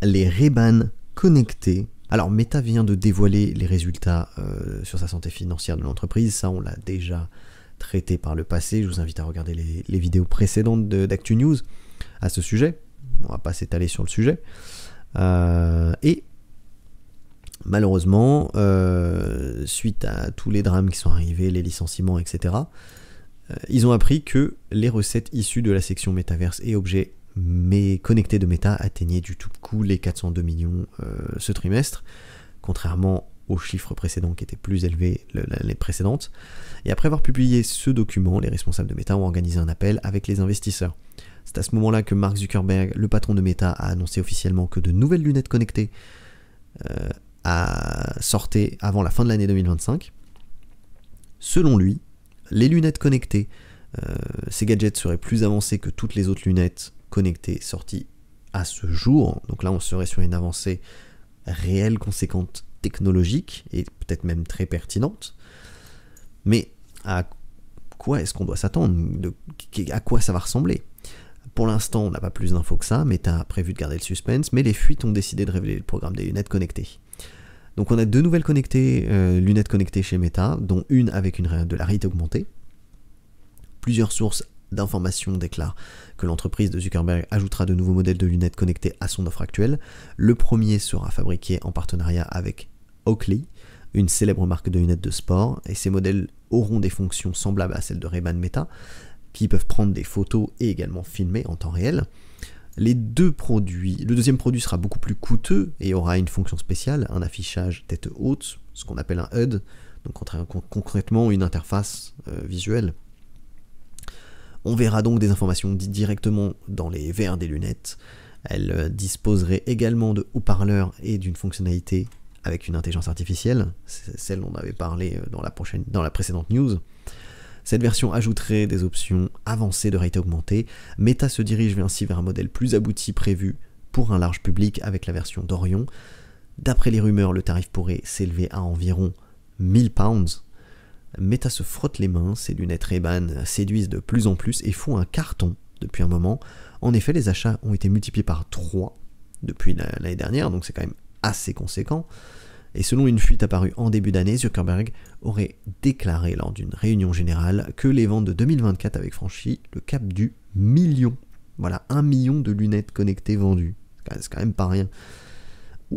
les Ray-Ban connectés. Alors Meta vient de dévoiler les résultats sur sa santé financière de l'entreprise, ça on l'a déjà traité par le passé, je vous invite à regarder les vidéos précédentes d'Actu News à ce sujet, on va pas s'étaler sur le sujet. Et malheureusement, suite à tous les drames qui sont arrivés, les licenciements, etc., ils ont appris que les recettes issues de la section métaverse et objets connectés de Meta atteignaient du tout coup les 402 millions ce trimestre, contrairement aux chiffres précédents qui étaient plus élevés l'année précédente. Et après avoir publié ce document, les responsables de Meta ont organisé un appel avec les investisseurs. C'est à ce moment-là que Mark Zuckerberg, le patron de Meta, a annoncé officiellement que de nouvelles lunettes connectées sortaient avant la fin de l'année 2025. Selon lui, les lunettes connectées, ces gadgets seraient plus avancés que toutes les autres lunettes connectées sorties à ce jour. Donc là, on serait sur une avancée réelle, conséquente, technologique, et peut-être même très pertinente. Mais à quoi est-ce qu'on doit s'attendre? À quoi ça va ressembler? Pour l'instant, on n'a pas plus d'infos que ça. Meta a prévu de garder le suspense, mais les fuites ont décidé de révéler le programme des lunettes connectées. Donc on a deux nouvelles lunettes connectées chez Meta, dont une avec de la réalité augmentée. Plusieurs sources d'informations déclarent que l'entreprise de Zuckerberg ajoutera de nouveaux modèles de lunettes connectées à son offre actuelle. Le premier sera fabriqué en partenariat avec Oakley, une célèbre marque de lunettes de sport, et ces modèles auront des fonctions semblables à celles de Ray-Ban Meta, qui peuvent prendre des photos et également filmer en temps réel. Le deuxième produit sera beaucoup plus coûteux et aura une fonction spéciale, un affichage tête haute, ce qu'on appelle un HUD, donc concrètement une interface visuelle. On verra donc des informations directement dans les verres des lunettes. Elle disposerait également de haut-parleurs et d'une fonctionnalité avec une intelligence artificielle, c'est celle dont on avait parlé dans la précédente news. Cette version ajouterait des options avancées de réalité augmentée. Meta se dirige ainsi vers un modèle plus abouti prévu pour un large public avec la version d'Orion. D'après les rumeurs, le tarif pourrait s'élever à environ 1000 pounds. Meta se frotte les mains, ces lunettes Ray-Ban séduisent de plus en plus et font un carton depuis un moment. En effet, les achats ont été multipliés par 3 depuis l'année dernière, donc c'est quand même assez conséquent. Et selon une fuite apparue en début d'année, Zuckerberg aurait déclaré lors d'une réunion générale que les ventes de 2024 avaient franchi le cap du million. Voilà, 1 million de lunettes connectées vendues. C'est quand même pas rien.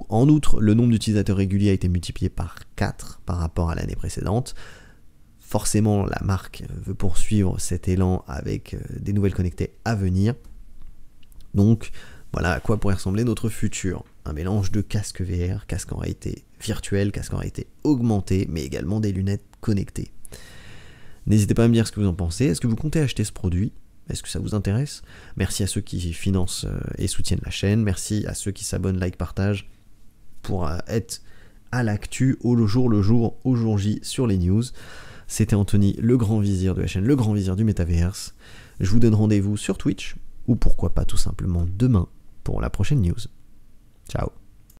En outre, le nombre d'utilisateurs réguliers a été multiplié par 4 par rapport à l'année précédente. Forcément, la marque veut poursuivre cet élan avec des nouvelles connectées à venir. Donc, voilà à quoi pourrait ressembler notre futur. Un mélange de casque VR, casque en réalité virtuelle, casque en réalité augmentée, mais également des lunettes connectées. N'hésitez pas à me dire ce que vous en pensez. Est-ce que vous comptez acheter ce produit? Est-ce que ça vous intéresse? Merci à ceux qui financent et soutiennent la chaîne. Merci à ceux qui s'abonnent, like, partagent pour être à l'actu au jour J sur les news. C'était Anthony, le grand vizir de la chaîne, le grand vizir du Metaverse. Je vous donne rendez-vous sur Twitch, ou pourquoi pas tout simplement demain pour la prochaine news. Ciao.